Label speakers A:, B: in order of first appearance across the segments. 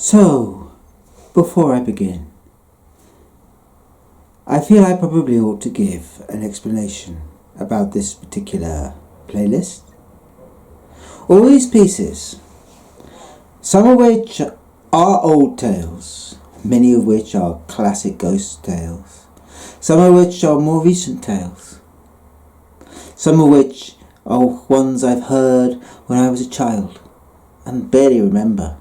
A: So, before I begin, I feel I probably ought to give an explanation about this particular playlist. All these pieces, some of which are old tales, many of which are classic ghost tales, some of which are more recent tales, some of which are ones I've heard when I was a child and barely remember.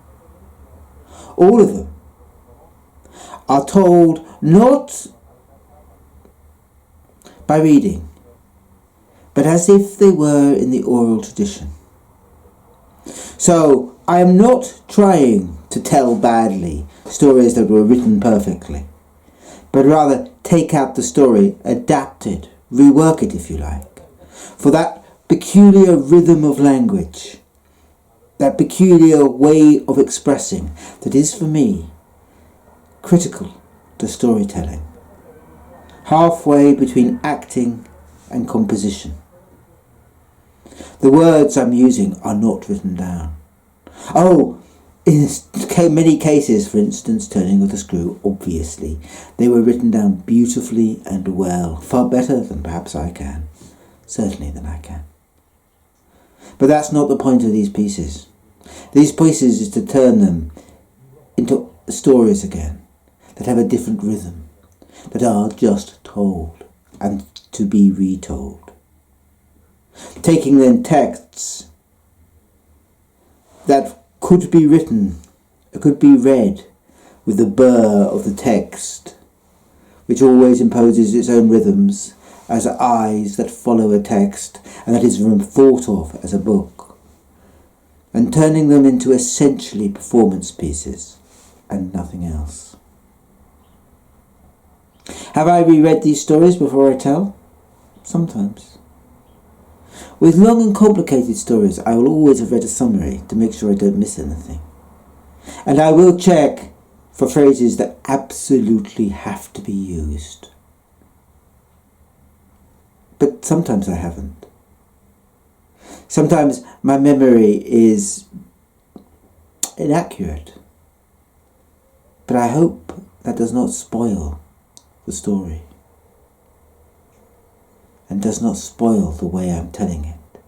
A: All of them are told not by reading, but as if they were in the oral tradition. So I am not trying to tell badly stories that were written perfectly, but rather take out the story, adapt it, rework it if you like, for that peculiar rhythm of language, that peculiar way of expressing that is for me critical to storytelling, halfway between acting and composition. The words I'm using are not written down. Oh, in many cases, for instance, turning of the screw, obviously, they were written down beautifully and well, far better than perhaps I can, certainly than I can. But that's not the point of these pieces. These pieces is to turn them into stories again, that have a different rhythm, that are just told and to be retold. Taking then texts that could be written, could be read with the burr of the text, which always imposes its own rhythms as eyes that follow a text and that is thought of as a book, and turning them into essentially performance pieces and nothing else. Have I reread these stories before I tell? Sometimes. With long and complicated stories, I will always have read a summary to make sure I don't miss anything. And I will check for phrases that absolutely have to be used. But sometimes I haven't. Sometimes my memory is inaccurate. But I hope that does not spoil the story and does not spoil the way I'm telling it.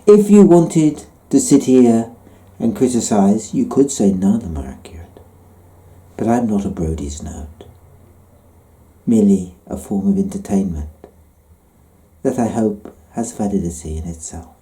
A: If you wanted to sit here and criticise, you could say none of them are accurate. But I'm not a Brody's note, merely a form of entertainment that I hope has validity in itself.